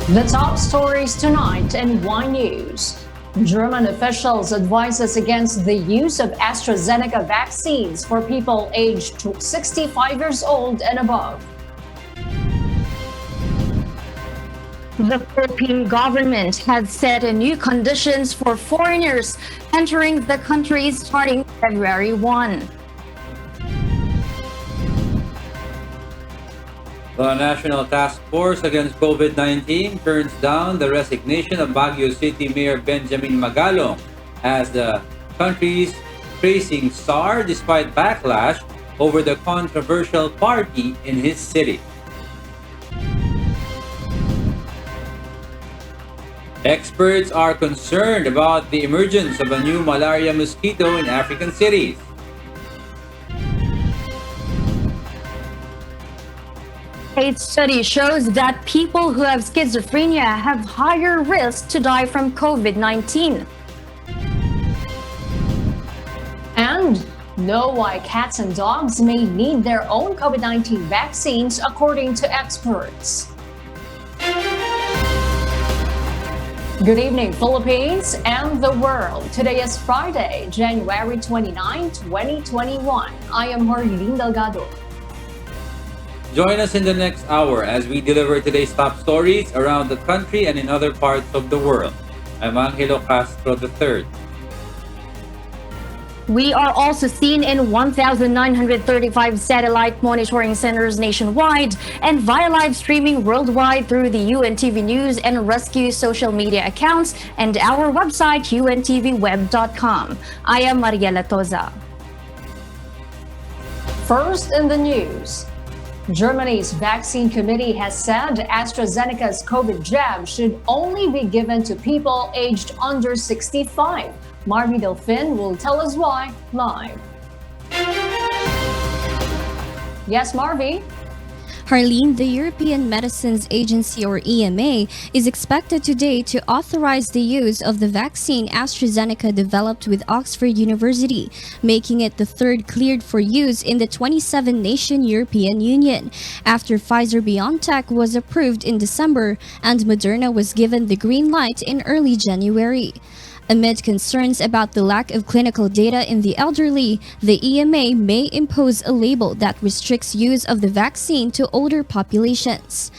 The top stories tonight in One News. German officials advise us against the use of AstraZeneca vaccines for people aged 65 years old and above. The Philippine government has set new conditions for foreigners entering the country starting February 1. The National Task Force Against COVID-19 turns down the resignation of Baguio City Mayor Benjamin Magalong as the country's facing SAR despite backlash over the controversial party in his city. Experts are concerned about the emergence of a new malaria mosquito in African cities. A study shows that people who have schizophrenia have higher risk to die from COVID-19. And know why cats and dogs may need their own COVID-19 vaccines according to experts. Good evening, Philippines and the world. Today is Friday, January 29, 2021. I am Jorgeline Delgado. Join us in the next hour as we deliver today's top stories around the country and in other parts of the world. I'm Angelo Castro III. We are also seen in 1,935 satellite monitoring centers nationwide and via live streaming worldwide through the UNTV News and Rescue social media accounts and our website untvweb.com. I am Mariela Toza. First in the news. Germany's vaccine committee has said AstraZeneca's COVID jab should only be given to people aged under 65. Marvy Delfin will tell us why live. Yes, Marvy? Harleen, the European Medicines Agency or EMA is expected today to authorize the use of the vaccine AstraZeneca developed with Oxford University, making it the third cleared for use in the 27-nation European Union, after Pfizer-BioNTech was approved in December and Moderna was given the green light in early January. Amid concerns about the lack of clinical data in the elderly, the EMA may impose a label that restricts use of the vaccine to older populations.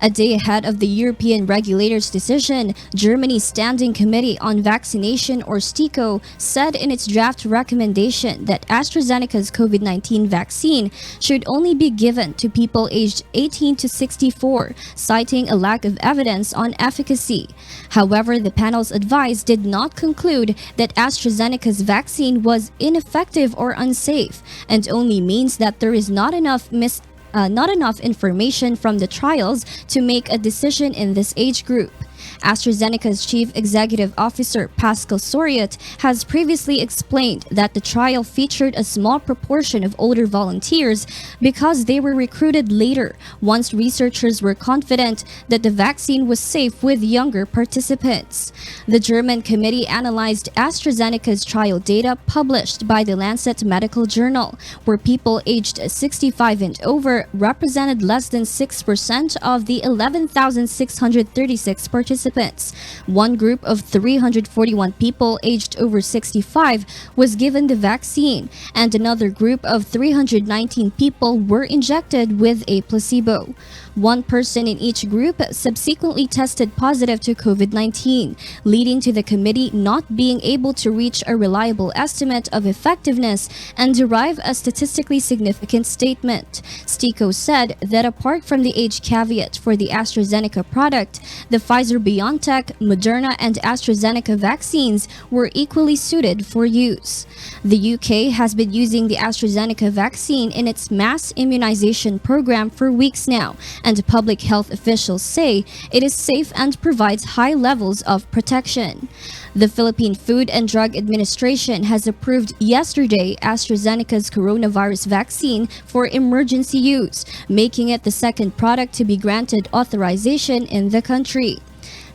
A day ahead of the European regulator's decision, Germany's Standing Committee on Vaccination or STIKO said in its draft recommendation that AstraZeneca's COVID-19 vaccine should only be given to people aged 18 to 64, citing a lack of evidence on efficacy. However, the panel's advice did not conclude that AstraZeneca's vaccine was ineffective or unsafe, and only means that there is not enough information from the trials to make a decision in this age group. AstraZeneca's Chief Executive Officer Pascal Soriot has previously explained that the trial featured a small proportion of older volunteers because they were recruited later, once researchers were confident that the vaccine was safe with younger participants. The German committee analyzed AstraZeneca's trial data published by the Lancet Medical Journal, where people aged 65 and over represented less than 6% of the 11,636 participants. One group of 341 people aged over 65 was given the vaccine, and another group of 319 people were injected with a placebo. One person in each group subsequently tested positive to COVID-19, leading to the committee not being able to reach a reliable estimate of effectiveness and derive a statistically significant statement. STIKO said that apart from the age caveat for the AstraZeneca product, the Pfizer-BioNTech, Moderna, and AstraZeneca vaccines were equally suited for use. The UK has been using the AstraZeneca vaccine in its mass immunization program for weeks now, and public health officials say it is safe and provides high levels of protection. The Philippine Food and Drug Administration has approved yesterday AstraZeneca's coronavirus vaccine for emergency use, making it the second product to be granted authorization in the country.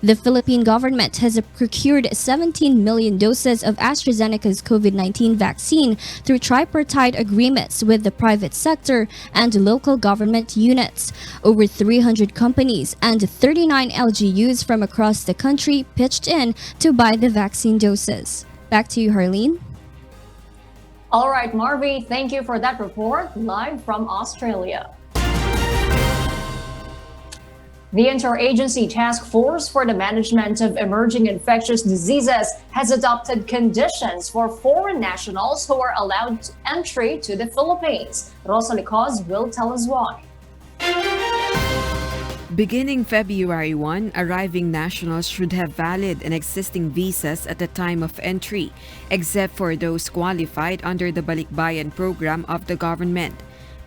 The Philippine government has procured 17 million doses of AstraZeneca's COVID-19 vaccine through tripartite agreements with the private sector and local government units. Over 300 companies and 39 LGUs from across the country pitched in to buy the vaccine doses. Back to you, Harleen. All right, Marvy, thank you for that report live from Australia. The Interagency Task Force for the Management of Emerging Infectious Diseases has adopted conditions for foreign nationals who are allowed entry to the Philippines. Rosalie Cos will tell us why. Beginning February 1, arriving nationals should have valid and existing visas at the time of entry, except for those qualified under the Balikbayan program of the government.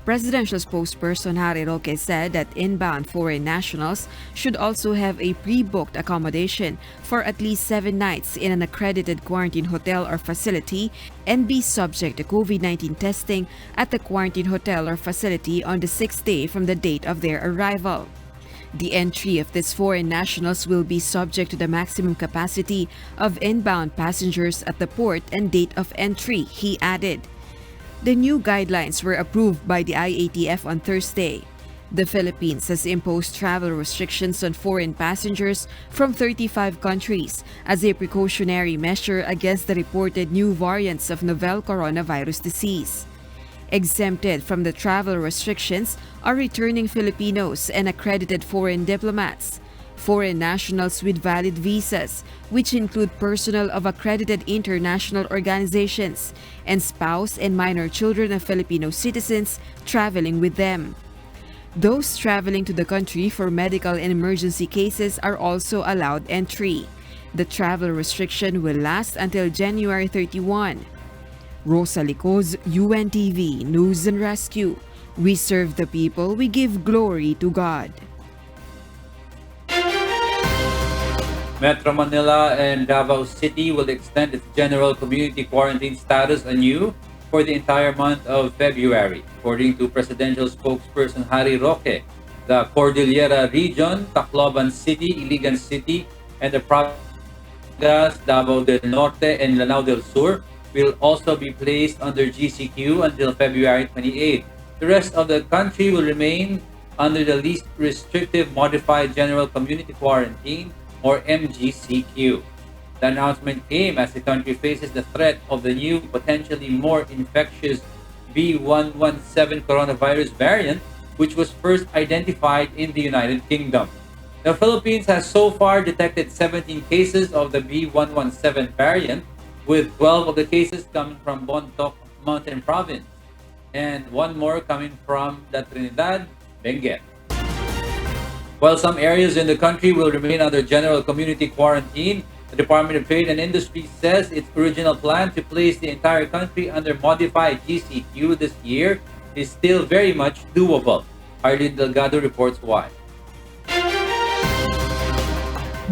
Presidential spokesperson Harry Roque said that inbound foreign nationals should also have a pre-booked accommodation for at least 7 nights in an accredited quarantine hotel or facility and be subject to COVID-19 testing at the quarantine hotel or facility on the 6th day from the date of their arrival. The entry of these foreign nationals will be subject to the maximum capacity of inbound passengers at the port and date of entry, he added. The new guidelines were approved by the IATF on Thursday. The Philippines has imposed travel restrictions on foreign passengers from 35 countries as a precautionary measure against the reported new variants of novel coronavirus disease. Exempted from the travel restrictions are returning Filipinos and accredited foreign diplomats, foreign nationals with valid visas, which include personnel of accredited international organizations, and spouse and minor children of Filipino citizens traveling with them. Those traveling to the country for medical and emergency cases are also allowed entry. The travel restriction will last until January 31. Rosalie Cos, UNTV News and Rescue. We serve the people, we give glory to God. Metro Manila and Davao City will extend its general community quarantine status anew for the entire month of February. According to presidential spokesperson Harry Roque, the Cordillera Region, Tacloban City, Iligan City, and the provinces Davao del Norte and Lanao del Sur will also be placed under GCQ until February 28. The rest of the country will remain under the least restrictive modified general community quarantine or MGCQ. The announcement came as the country faces the threat of the new, potentially more infectious B117 coronavirus variant, which was first identified in the United Kingdom. The Philippines has so far detected 17 cases of the B117 variant, with 12 of the cases coming from Bontoc Mountain Province and 1 more coming from the Trinidad, Benguet. While some areas in the country will remain under general community quarantine, the Department of Trade and Industry says its original plan to place the entire country under modified GCQ this year is still very much doable. Arlene Delgado reports why.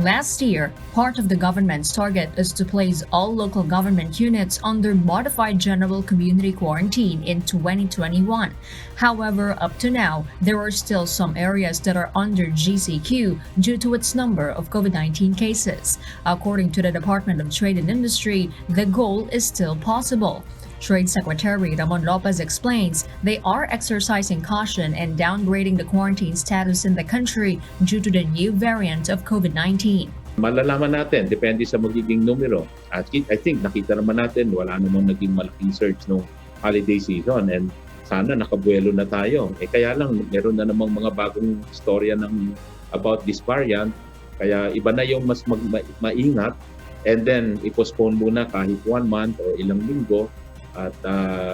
Last year, part of the government's target is to place all local government units under modified general community quarantine in 2021. However, up to now, there are still some areas that are under GCQ due to its number of COVID-19 cases. According to the Department of Trade and Industry, the goal is still possible. Trade Secretary Ramon Lopez explains they are exercising caution and downgrading the quarantine status in the country due to the new variant of COVID-19. Malalaman natin, depende sa magiging numero. At I think nakita naman natin wala namang naging malaking surge no holiday season and sana nakabuelo na tayo. Kaya lang meron na namang mga bagong storya about this variant. Kaya iba na yung mas maingat and then i-postpone muna kahit 1 month or ilang linggo. At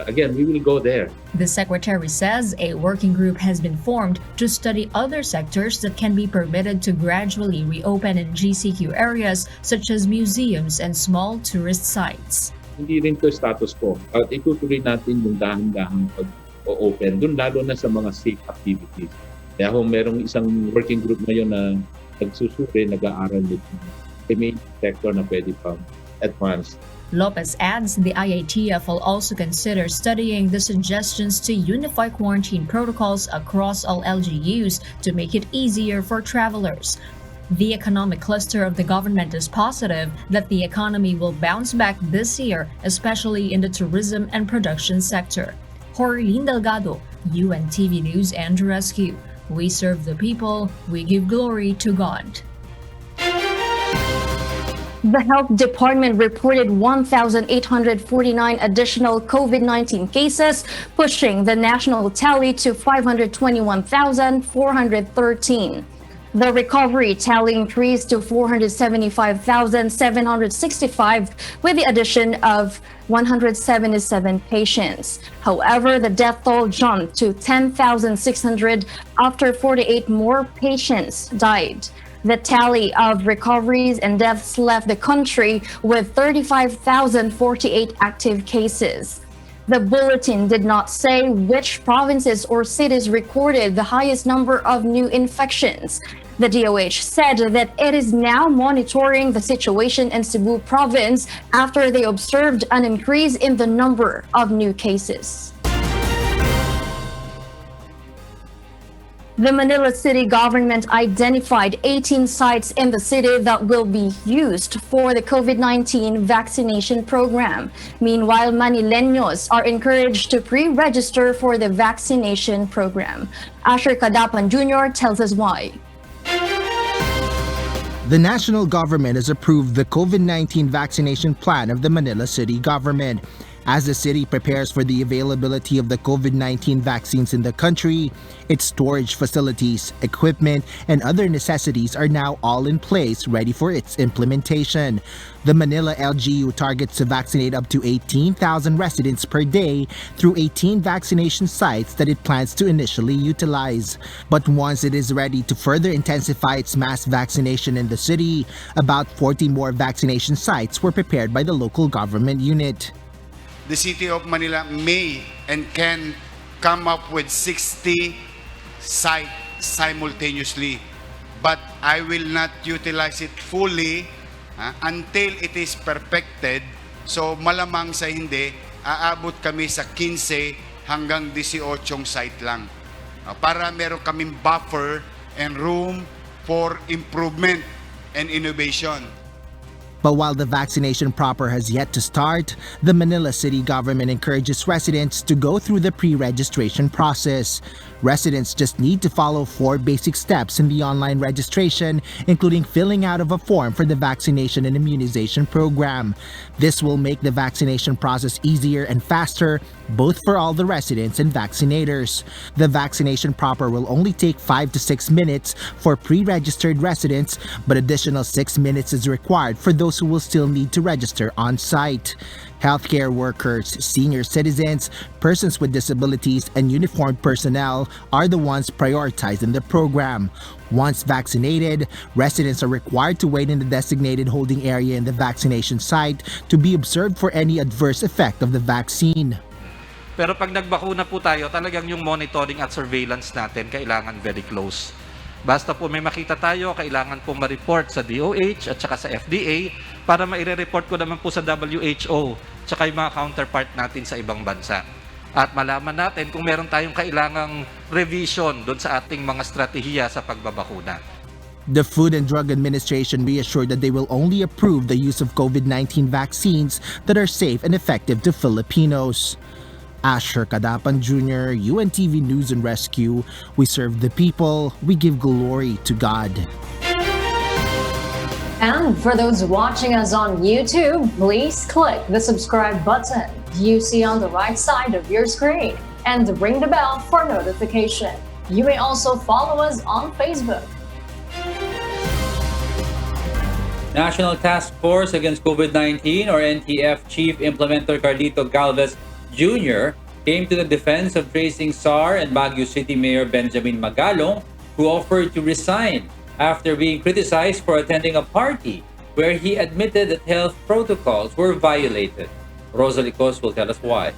again, we will go there. The secretary says a working group has been formed to study other sectors that can be permitted to gradually reopen in GCQ areas such as museums and small tourist sites. Hindi rin to status quo. At itutuloy natin yung dahan-dahang pag-open, dun lalo na sa mga safe activities. Kaya kung merong isang working group ngayon na nagsusuri, nag-aaral nito, may sector na pwede pang advance. Lopez adds the IATF will also consider studying the suggestions to unify quarantine protocols across all LGUs to make it easier for travelers. The economic cluster of the government is positive that the economy will bounce back this year, especially in the tourism and production sector. Jorlene Delgado, UNTV News and Rescue. We serve the people, we give glory to God. The Health Department reported 1,849 additional COVID-19 cases, pushing the national tally to 521,413. The recovery tally increased to 475,765 with the addition of 177 patients. However, the death toll jumped to 10,600 after 48 more patients died. The tally of recoveries and deaths left the country with 35,048 active cases. The bulletin did not say which provinces or cities recorded the highest number of new infections. The DOH said that it is now monitoring the situation in Cebu province after they observed an increase in the number of new cases. The Manila City government identified 18 sites in the city that will be used for the COVID-19 vaccination program. Meanwhile, Manileños are encouraged to pre-register for the vaccination program. Asher Cadapan Jr. tells us why. The national government has approved the COVID-19 vaccination plan of the Manila City government. As the city prepares for the availability of the COVID-19 vaccines in the country, its storage facilities, equipment, and other necessities are now all in place ready for its implementation. The Manila LGU targets to vaccinate up to 18,000 residents per day through 18 vaccination sites that it plans to initially utilize. But once it is ready to further intensify its mass vaccination in the city, about 40 more vaccination sites were prepared by the local government unit. The City of Manila may and can come up with 60 sites simultaneously. But I will not utilize it fully until it is perfected. So malamang sa hindi, aabot kami sa 15 hanggang 18 site lang. Para meron kaming buffer and room for improvement and innovation. But while the vaccination proper has yet to start, the Manila City government encourages residents to go through the pre-registration process. Residents just need to follow 4 basic steps in the online registration, including filling out of a form for the vaccination and immunization program. This will make the vaccination process easier and faster, both for all the residents and vaccinators. The vaccination proper will only take 5 to 6 minutes for pre-registered residents, but additional 6 minutes is required for those who will still need to register on site. Healthcare workers, senior citizens, persons with disabilities, and uniformed personnel are the ones prioritized in the program. Once vaccinated, residents are required to wait in the designated holding area in the vaccination site to be observed for any adverse effect of the vaccine. Pero pag nagbakuna po tayo, talagang yung monitoring at surveillance natin kailangan very close. Basta po may makita tayo, kailangan po ma-report sa DOH at saka sa FDA para maire-report ko naman po sa WHO tsaka yung mga counterpart natin sa ibang bansa. At malaman natin kung meron tayong kailangang revision doon sa ating mga strategiya sa pagbabakuna. The Food and Drug Administration reassured that they will only approve the use of COVID-19 vaccines that are safe and effective to Filipinos. Asher Cadapan Jr., UNTV News and Rescue. We serve the people, we give glory to God. And for those watching us on YouTube, please click the subscribe button you see on the right side of your screen and ring the bell for notification. You may also follow us on Facebook. National Task Force Against COVID-19 or NTF Chief Implementer Carlito Galvez Jr. came to the defense of tracing SAR and Baguio City Mayor Benjamin Magalong, who offered to resign after being criticized for attending a party where he admitted that health protocols were violated. Rosalie Cos will tell us why.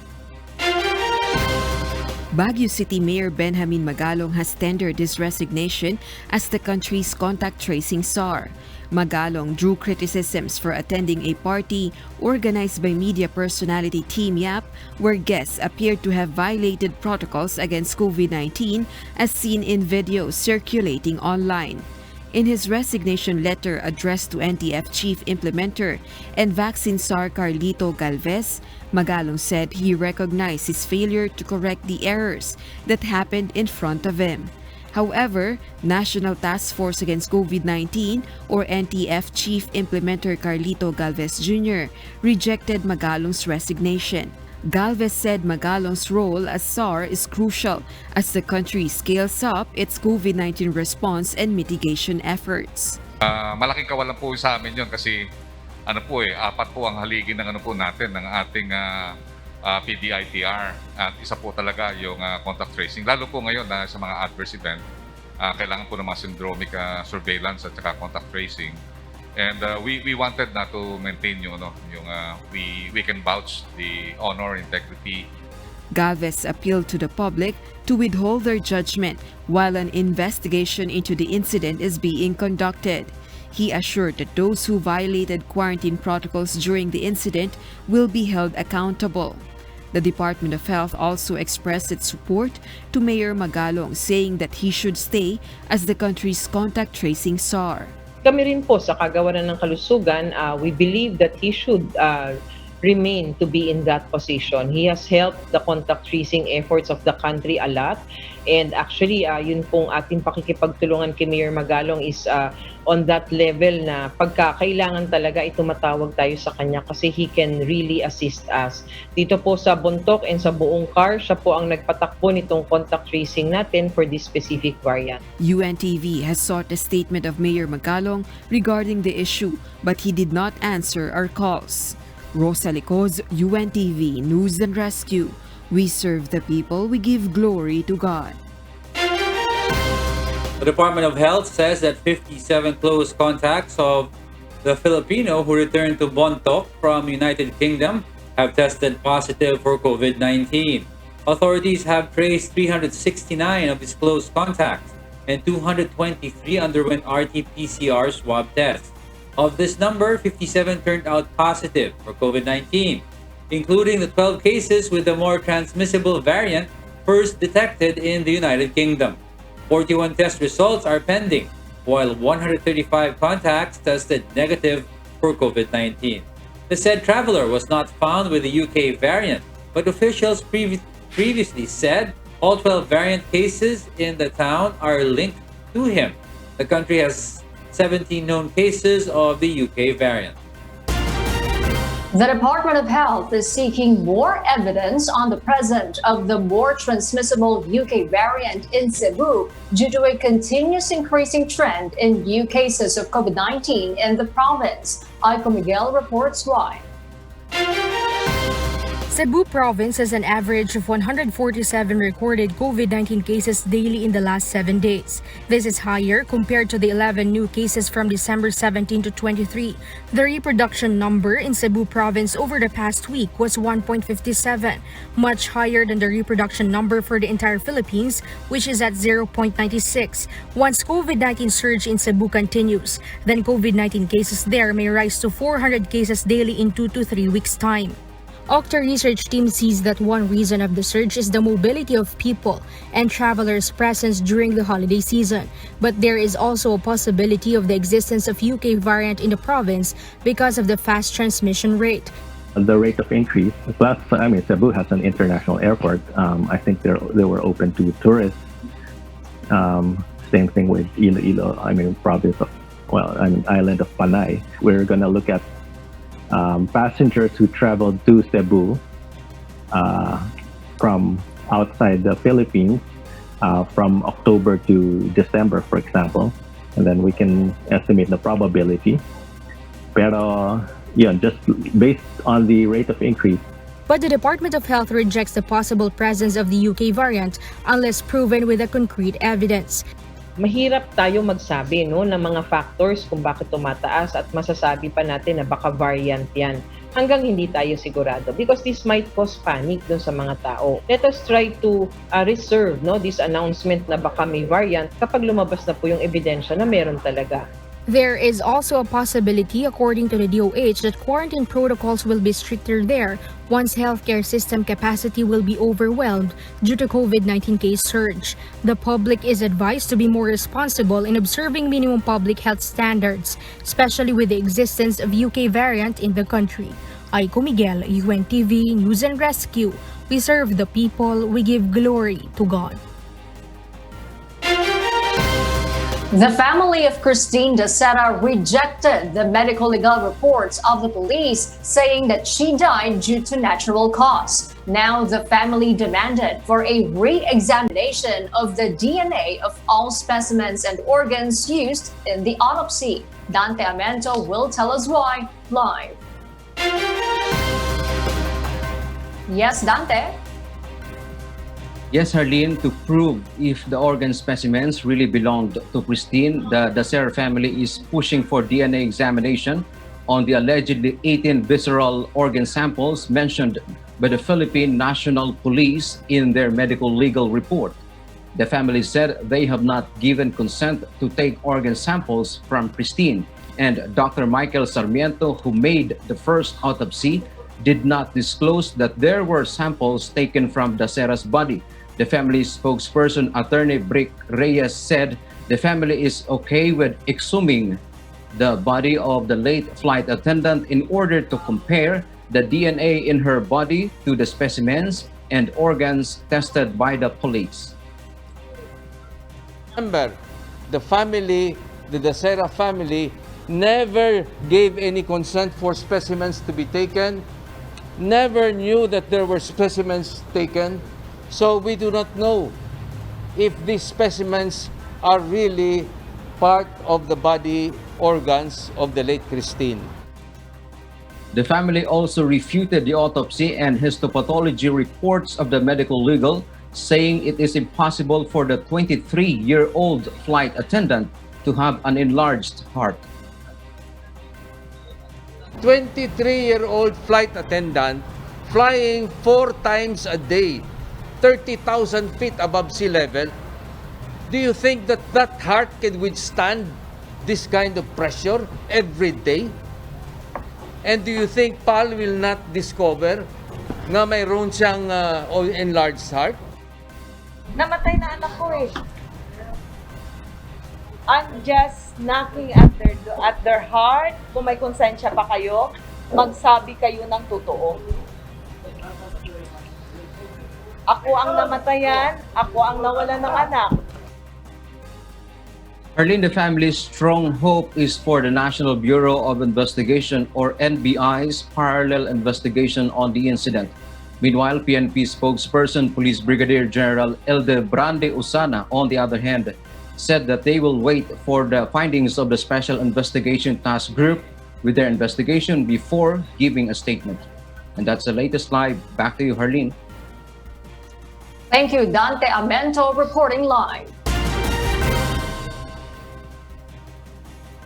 Baguio City Mayor Benjamin Magalong has tendered his resignation as the country's contact tracing SAR. Magalong drew criticisms for attending a party organized by media personality Team Yap, where guests appeared to have violated protocols against COVID-19 as seen in videos circulating online. In his resignation letter addressed to NTF Chief Implementer and Vaccine SAR Carlito Galvez, Magalong said he recognized his failure to correct the errors that happened in front of him. However, National Task Force Against COVID-19 or NTF Chief Implementer Carlito Galvez Jr. rejected Magalong's resignation. Galvez said Magalong's role as SAR is crucial as the country scales up its COVID-19 response and mitigation efforts. Malaking kawalan po sa amin yun kasi apat po ang haligi ng natin ng ating PDITR at isa po talaga yung contact tracing. Lalo po ngayon sa mga adverse event, kailangan po ng mga syndromic surveillance at saka contact tracing. And we wanted na to maintain we can vouch the honor, integrity. Galvez appealed to the public to withhold their judgment while an investigation into the incident is being conducted. He assured that those who violated quarantine protocols during the incident will be held accountable. The Department of Health also expressed its support to Mayor Magalong, saying that he should stay as the country's contact tracing SAR. Kami rin po sa Kagawaran ng Kalusugan, we believe that he should remain to be in that position. He has helped the contact tracing efforts of the country a lot. And actually, yun pong ating pakikipagtulungan kay Mayor Magalong is on that level na pagkakailangan talaga tumatawag tayo sa kanya kasi he can really assist us. Dito po sa Bontoc and sa buong CAR, siya po ang nagpatakbo nitong contact tracing natin for this specific variant. UNTV has sought a statement of Mayor Magalong regarding the issue, but he did not answer our calls. Rosa Licoz, UNTV News and Rescue. We serve the people, we give glory to God. The Department of Health says that 57 close contacts of the Filipino who returned to Bontoc from United Kingdom have tested positive for COVID-19. Authorities have traced 369 of his close contacts and 223 underwent RT-PCR swab tests. Of this number, 57 turned out positive for COVID-19, including the 12 cases with the more transmissible variant first detected in the United Kingdom. 41 test results are pending, while 135 contacts tested negative for COVID-19. The said traveler was not found with the UK variant, but officials previously said all 12 variant cases in the town are linked to him. The country has 17 known cases of the UK variant. The Department of Health is seeking more evidence on the presence of the more transmissible UK variant in Cebu due to a continuous increasing trend in new cases of COVID-19 in the province. Aiko Miguel reports why. Cebu province has an average of 147 recorded COVID-19 cases daily in the last 7 days. This is higher compared to the 11 new cases from December 17 to 23. The reproduction number in Cebu province over the past week was 1.57, much higher than the reproduction number for the entire Philippines, which is at 0.96. Once COVID-19 surge in Cebu continues, then COVID-19 cases there may rise to 400 cases daily in 2 to 3 weeks' time. Octa research team sees that one reason of the surge is the mobility of people and travelers' presence during the holiday season. But there is also a possibility of the existence of UK variant in the province because of the fast transmission rate. The rate of increase, plus, Cebu has an international airport. I think they were open to tourists. Same thing with Iloilo, province of, island of Panay. We're gonna look at passengers who traveled to Cebu from outside the Philippines from October to December, for example, and then we can estimate the probability. Pero, just based on the rate of increase. But the Department of Health rejects the possible presence of the UK variant unless proven with a concrete evidence. Mahirap tayo magsabi ng mga factors kung bakit tumataas at masasabi pa natin na baka variant yan hanggang hindi tayo sigurado because this might cause panic dun sa mga tao. Let us try to reserve this announcement na baka may variant kapag lumabas na po yung ebidensya na meron talaga. There is also a possibility, according to the DOH, that quarantine protocols will be stricter there once healthcare system capacity will be overwhelmed due to COVID-19 case surge. The public is advised to be more responsible in observing minimum public health standards, especially with the existence of UK variant in the country. Aiko Miguel, UNTV News and Rescue. We serve the people, we give glory to God. The family of Christine Dacera rejected the medical legal reports of the police saying that she died due to natural cause. Now the family demanded for a re-examination of the DNA of all specimens and organs used in the autopsy. Dante Amento will tell us why live. Yes, Dante? Yes, Harleen, to prove if the organ specimens really belonged to Christine, the Dacera family is pushing for DNA examination on the allegedly 18 visceral organ samples mentioned by the Philippine National Police in their medical legal report. The family said they have not given consent to take organ samples from Christine, and Dr. Michael Sarmiento, who made the first autopsy, did not disclose that there were samples taken from Dacera's body. The family's spokesperson, attorney Brick Reyes, said the family is okay with exhuming the body of the late flight attendant in order to compare the DNA in her body to the specimens and organs tested by the police. Remember, the Dacera family, never gave any consent for specimens to be taken, never knew that there were specimens taken. So we do not know if these specimens are really part of the body organs of the late Christine. The family also refuted the autopsy and histopathology reports of the medical legal, saying it is impossible for the 23-year-old flight attendant to have an enlarged heart. 23-year-old flight attendant flying 4 times a day, 30,000 feet above sea level. Do you think that that heart can withstand this kind of pressure every day? And do you think Paul will not discover na mayroon siyang enlarged heart? Namatay na anak ko eh. I'm just knocking at their heart. Kung may konsensya pa kayo, magsabi kayo ng totoo. Ako ang namatayan, ako ang nawalan ng anak. Harleen, the family's strong hope is for the National Bureau of Investigation, or NBI's parallel investigation on the incident. Meanwhile, PNP spokesperson Police Brigadier General Eldebrande Usana, on the other hand, said that they will wait for the findings of the Special Investigation Task Group with their investigation before giving a statement. And that's the latest live. Back to you, Harleen. Thank you, Dante Amento, reporting live.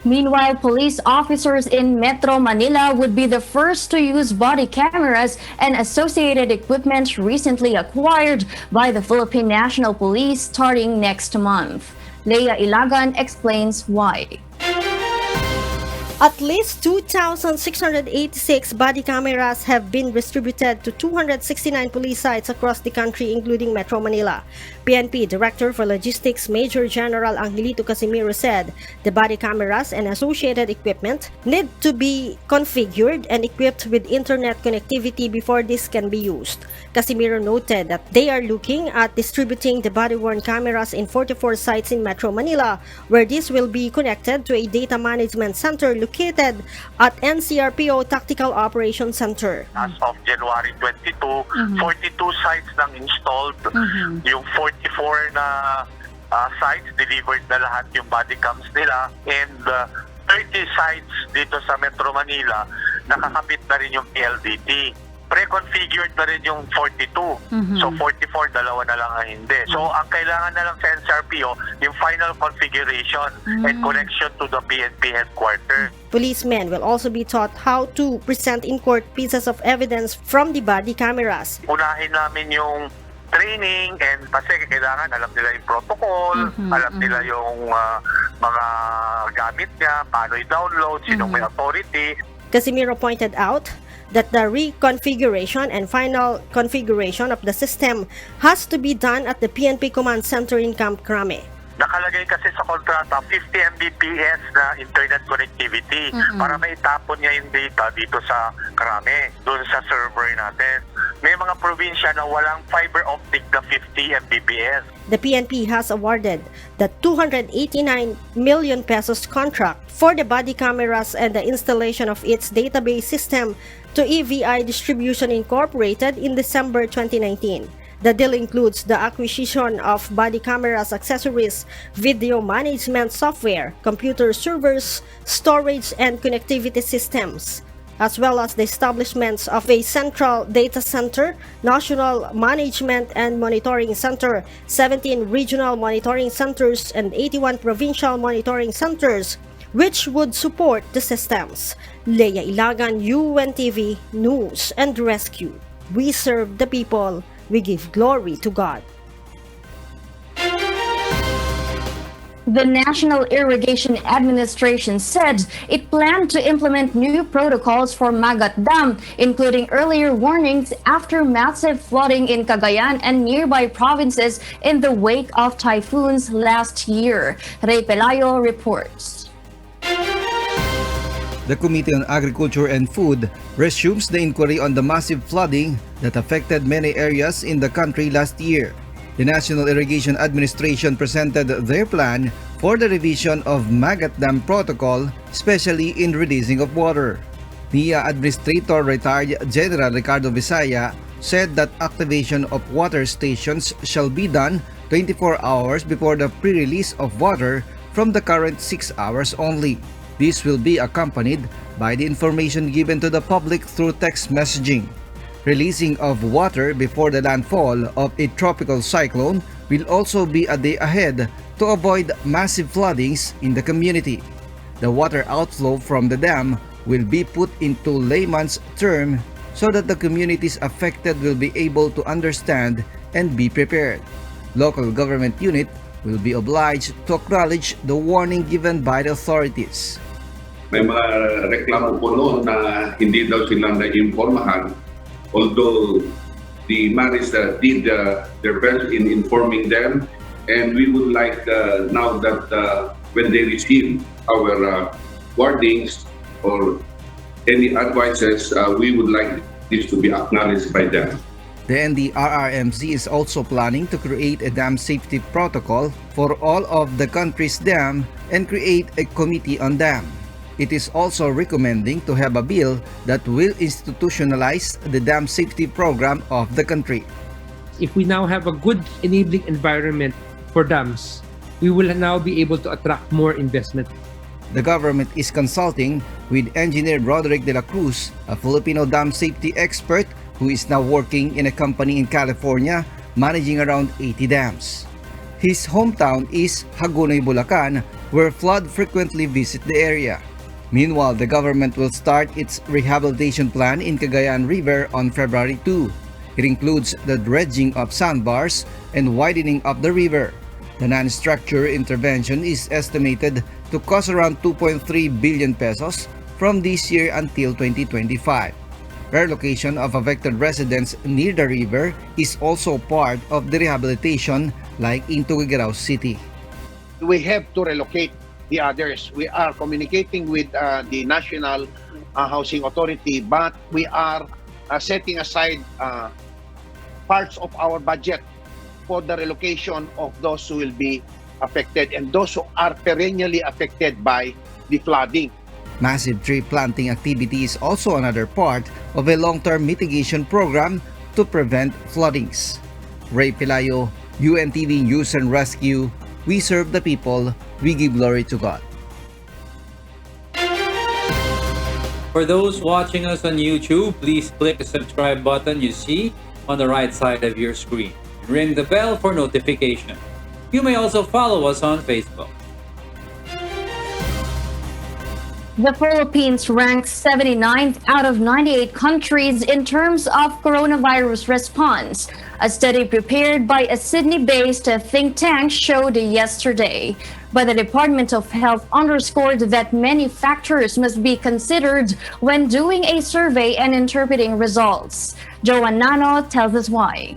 Meanwhile, police officers in Metro Manila would be the first to use body cameras and associated equipment recently acquired by the Philippine National Police starting next month. Leia Ilagan explains why. At least 2,686 body cameras have been distributed to 269 police sites across the country, including Metro Manila. PNP Director for Logistics Major General Angelito Casimiro said the body cameras and associated equipment need to be configured and equipped with internet connectivity before this can be used. Casimiro noted that they are looking at distributing the body-worn cameras in 44 sites in Metro Manila, where this will be connected to a data management center located at NCRPO Tactical Operations Center. As of January 22, 42 sites nang installed. Yung 44 na sites, delivered na lahat yung body cams nila. And 30 sites dito sa Metro Manila, nakakabit na rin yung PLDT. Pre-configured na rin yung 42. So 44, dalawa na lang ang hindi. So ang kailangan na lang sa NCRPO, yung final configuration and connection to the PNP headquarters. Policemen will also be taught how to present in court pieces of evidence from the body cameras. Unahin namin yung training, and kasi kailangan alam nila yung protocol, alam nila yung mga gamit niya, paano i-download, sinong may authority. Casimiro pointed out that the reconfiguration and final configuration of the system has to be done at the PNP Command Center in Camp Crame. Nakalagay kasi sa kontrata 50 Mbps na internet connectivity para maitapon niya yung data dito sa Crame, doon sa server natin. May mga probinsya na walang fiber optic na 50 Mbps. The PNP has awarded the 289 million pesos contract for the body cameras and the installation of its database system to EVI Distribution Incorporated in December 2019. The deal includes the acquisition of body cameras, accessories, video management software, computer servers, storage and connectivity systems, as well as the establishments of a central data center, national management and monitoring center, 17 regional monitoring centers, and 81 provincial monitoring centers, which would support the systems. Leia Ilagan, UNTV News and Rescue. We serve the people. We give glory to God. The National Irrigation Administration said it planned to implement new protocols for Magat Dam, including earlier warnings after massive flooding in Cagayan and nearby provinces in the wake of typhoons last year. Ray Pelayo reports. The Committee on Agriculture and Food resumes the inquiry on the massive flooding that affected many areas in the country last year. The National Irrigation Administration presented their plan for the revision of Magat Dam Protocol, especially in releasing of water. NIA Administrator Retired General Ricardo Visaya said that activation of water stations shall be done 24 hours before the pre-release of water from the current 6 hours only. This will be accompanied by the information given to the public through text messaging. Releasing of water before the landfall of a tropical cyclone will also be a day ahead to avoid massive floodings in the community. The water outflow from the dam will be put into layman's term so that the communities affected will be able to understand and be prepared. Local government unit will be obliged to acknowledge the warning given by the authorities. May mga reklamo po noon na hindi daw sila na-impormahan, although the managers did their best in informing them, and we would like now that when they receive our warnings or any advices, we would like this to be acknowledged by them. The NDRRMC is also planning to create a dam safety protocol for all of the country's dam and create a committee on dam. It is also recommending to have a bill that will institutionalize the dam safety program of the country. If we now have a good enabling environment for dams, we will now be able to attract more investment. The government is consulting with engineer Roderick de la Cruz, a Filipino dam safety expert who is now working in a company in California managing around 80 dams. His hometown is Hagonoy, Bulacan, where flood frequently visit the area. Meanwhile, the government will start its rehabilitation plan in Cagayan River on February 2. It includes the dredging of sandbars and widening of the river. The non-structure intervention is estimated to cost around 2.3 billion pesos from this year until 2025. Relocation of affected residents near the river is also part of the rehabilitation, like in Tuguegarao City. We have to relocate the others. We are communicating with the National Housing Authority, but we are setting aside parts of our budget for the relocation of those who will be affected and those who are perennially affected by the flooding. Massive tree planting activity is also another part of a long-term mitigation program to prevent floodings. Ray Pelayo, UNTV News and Rescue. We serve the people, we give glory to God. For those watching us on YouTube, please click the subscribe button you see on the right side of your screen. Ring the bell for notification. You may also follow us on Facebook. The Philippines ranks 79th out of 98 countries in terms of coronavirus response. A study prepared by a Sydney-based think tank showed yesterday. But the Department of Health underscored that many factors must be considered when doing a survey and interpreting results. Joan Nano tells us why.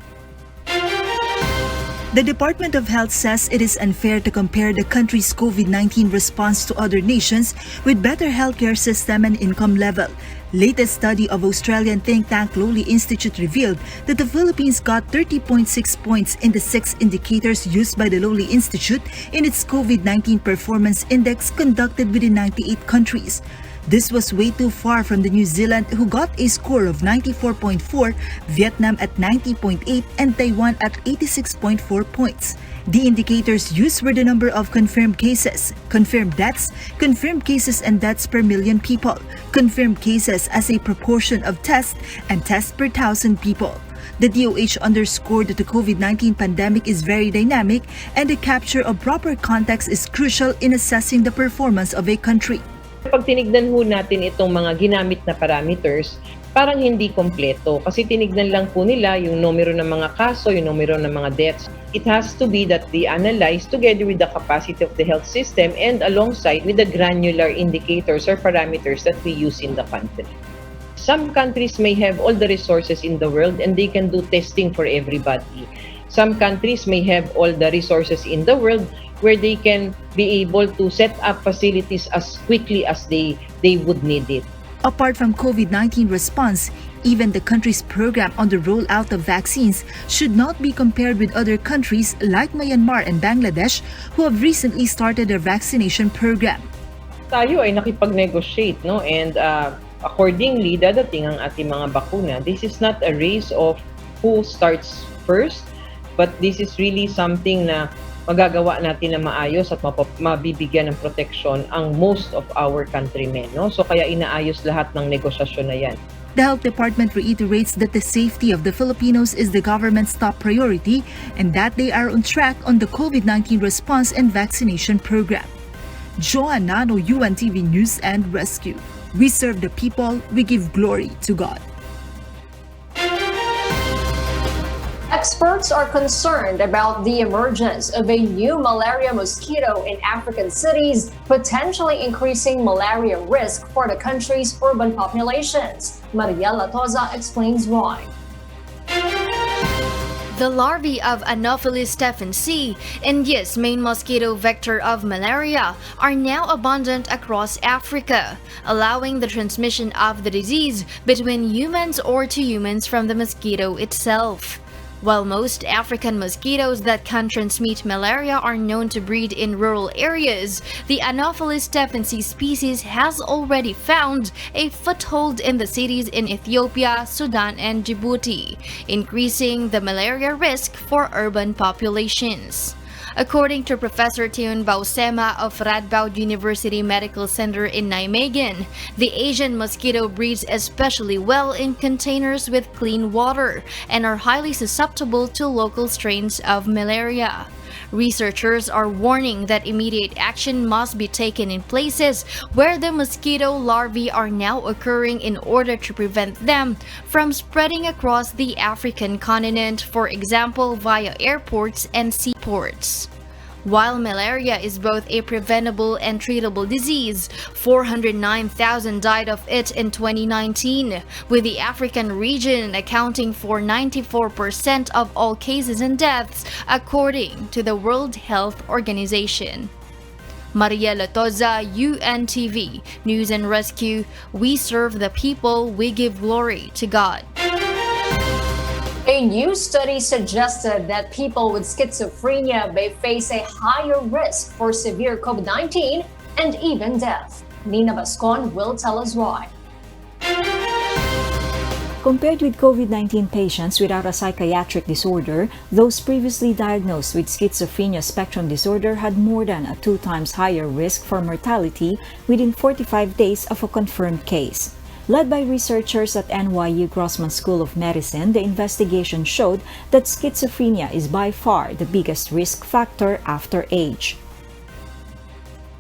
The Department of Health says it is unfair to compare the country's COVID-19 response to other nations with better healthcare system and income level. Latest study of Australian think tank Lowly Institute revealed that the Philippines got 30.6 points in the 6 indicators used by the Lowly Institute in its COVID-19 performance index conducted within 98 countries. This was way too far from the New Zealand, who got a score of 94.4, Vietnam at 90.8, and Taiwan at 86.4 points. The indicators used were the number of confirmed cases, confirmed deaths, confirmed cases and deaths per million people, confirmed cases as a proportion of tests, and tests per 1,000 people. The DOH underscored that the COVID-19 pandemic is very dynamic and the capture of proper context is crucial in assessing the performance of a country. Pag tinignan ho natin itong mga ginamit na parameters, parang hindi kompleto kasi tinignan lang po nila yung numero ng mga kaso, yung numero ng mga deaths. It has to be that they analyze together with the capacity of the health system and alongside with the granular indicators or parameters that we use in the country. Some countries may have all the resources in the world and they can do testing for everybody. Some countries may have all the resources in the world where they can be able to set up facilities as quickly as they would need it. Apart from COVID-19 response, even the country's program on the rollout of vaccines should not be compared with other countries like Myanmar and Bangladesh who have recently started their vaccination program. Tayo ay nakipag-negotiate, no? And accordingly, dadating ang ating mga bakuna. This is not a race of who starts first, but this is really something na magagawa natin na maayos at mabibigyan ng protection ang most of our countrymen, no? So kaya inaayos lahat ng negosasyon na yan. The Health Department reiterates that the safety of the Filipinos is the government's top priority and that they are on track on the COVID-19 response and vaccination program. Joan Nano, UNTV News and Rescue. We serve the people, we give glory to God. Experts are concerned about the emergence of a new malaria mosquito in African cities, potentially increasing malaria risk for the country's urban populations. Mariela Toza explains why. The larvae of Anopheles stephensi, India's main mosquito vector of malaria, are now abundant across Africa, allowing the transmission of the disease between humans or to humans from the mosquito itself. While most African mosquitoes that can transmit malaria are known to breed in rural areas, the Anopheles stephensi species has already found a foothold in the cities in Ethiopia, Sudan, and Djibouti, increasing the malaria risk for urban populations. According to Professor Teun Bausema of Radboud University Medical Center in Nijmegen, the Asian mosquito breeds especially well in containers with clean water and are highly susceptible to local strains of malaria. Researchers are warning that immediate action must be taken in places where the mosquito larvae are now occurring in order to prevent them from spreading across the African continent, for example via airports and seaports. While malaria is both a preventable and treatable disease, 409,000 died of it in 2019, with the African region accounting for 94% of all cases and deaths, according to the World Health Organization. Mariela Toza, UNTV, News and Rescue. We serve the people, we give glory to God. A new study suggested that people with schizophrenia may face a higher risk for severe COVID-19 and even death. Nina Bascon will tell us why. Compared with COVID-19 patients without a psychiatric disorder, those previously diagnosed with schizophrenia spectrum disorder had more than a 2 times higher risk for mortality within 45 days of a confirmed case. Led by researchers at NYU Grossman School of Medicine, the investigation showed that schizophrenia is by far the biggest risk factor after age.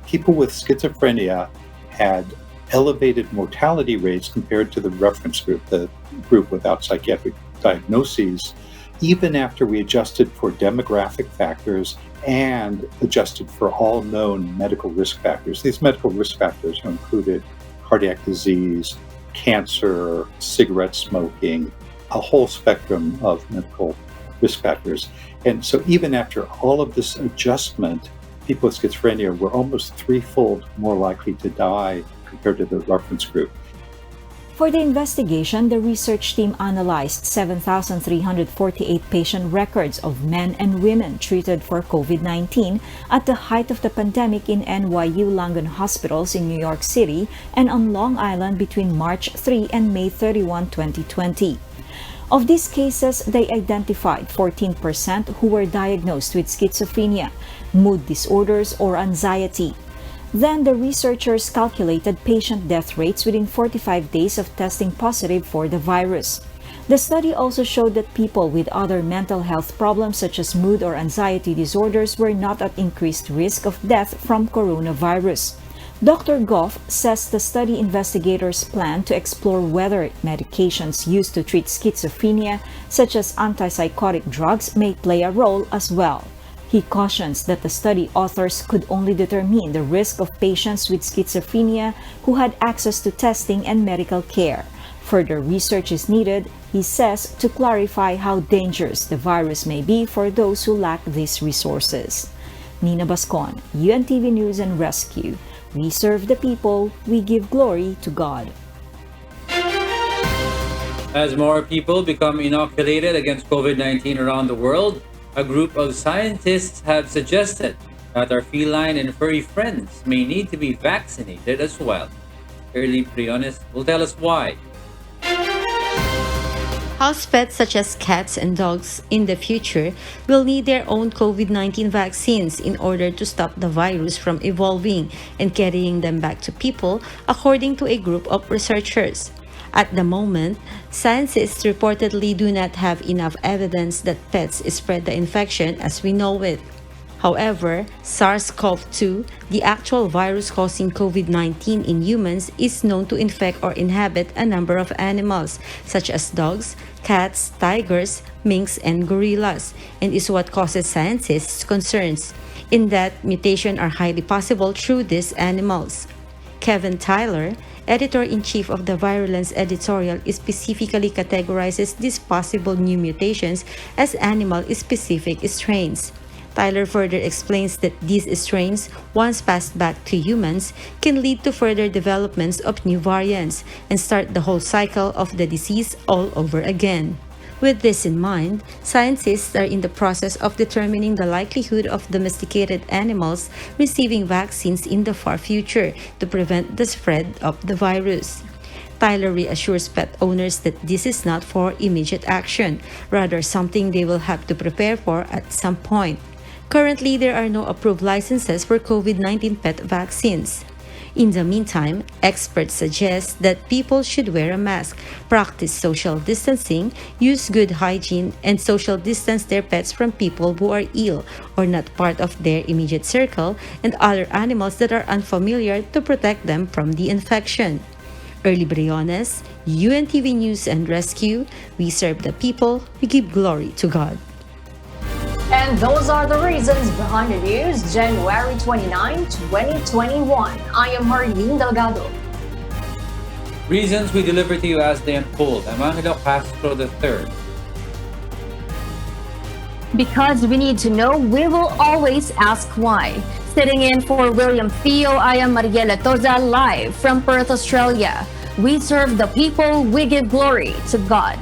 People with schizophrenia had elevated mortality rates compared to the reference group, the group without psychiatric diagnoses, even after we adjusted for demographic factors and adjusted for all known medical risk factors. These medical risk factors included cardiac disease, cancer, cigarette smoking, a whole spectrum of medical risk factors. And so even after all of this adjustment, people with schizophrenia were almost threefold more likely to die compared to the reference group. For the investigation, the research team analyzed 7,348 patient records of men and women treated for COVID-19 at the height of the pandemic in NYU Langone hospitals in New York City and on Long Island between March 3 and May 31, 2020. Of these cases, they identified 14% who were diagnosed with schizophrenia, mood disorders, or anxiety. Then the researchers calculated patient death rates within 45 days of testing positive for the virus. The study also showed that people with other mental health problems such as mood or anxiety disorders were not at increased risk of death from coronavirus. Dr. Goff says the study investigators plan to explore whether medications used to treat schizophrenia, such as antipsychotic drugs, may play a role as well. He cautions that the study authors could only determine the risk of patients with schizophrenia who had access to testing and medical care. Further research is needed, he says, to clarify how dangerous the virus may be for those who lack these resources. Nina Bascon, UNTV News and Rescue. We serve the people, we give glory to God. As more people become inoculated against COVID-19 around the world, a group of scientists have suggested that our feline and furry friends may need to be vaccinated as well. Early Briones will tell us why. House pets such as cats and dogs in the future will need their own COVID-19 vaccines in order to stop the virus from evolving and carrying them back to people, according to a group of researchers. At the moment, scientists reportedly do not have enough evidence that pets spread the infection as we know it. However, SARS-CoV-2, the actual virus causing COVID-19 in humans, is known to infect or inhabit a number of animals, such as dogs, cats, tigers, minks, and gorillas, and is what causes scientists concerns, in that mutations are highly possible through these animals. Kevin Tyler, editor-in-chief of the Virulence editorial, specifically categorizes these possible new mutations as animal-specific strains. Tyler further explains that these strains, once passed back to humans, can lead to further developments of new variants and start the whole cycle of the disease all over again. With this in mind, scientists are in the process of determining the likelihood of domesticated animals receiving vaccines in the far future to prevent the spread of the virus. Tyler reassures pet owners that this is not for immediate action, rather something they will have to prepare for at some point. Currently, there are no approved licenses for COVID-19 pet vaccines. In the meantime, experts suggest that people should wear a mask, practice social distancing, use good hygiene, and social distance their pets from people who are ill or not part of their immediate circle and other animals that are unfamiliar to protect them from the infection. Early Briones, UNTV News and Rescue. We serve the people, we give glory to God. And those are the reasons behind the news, January 29, 2021. I am Harleen Delgado. Reasons we deliver to you as they unfold. I'm Angelo Castro III. Because we need to know, we will always ask why. Sitting in for William Theo, I am Mariela Toza, live from Perth, Australia. We serve the people, we give glory to God.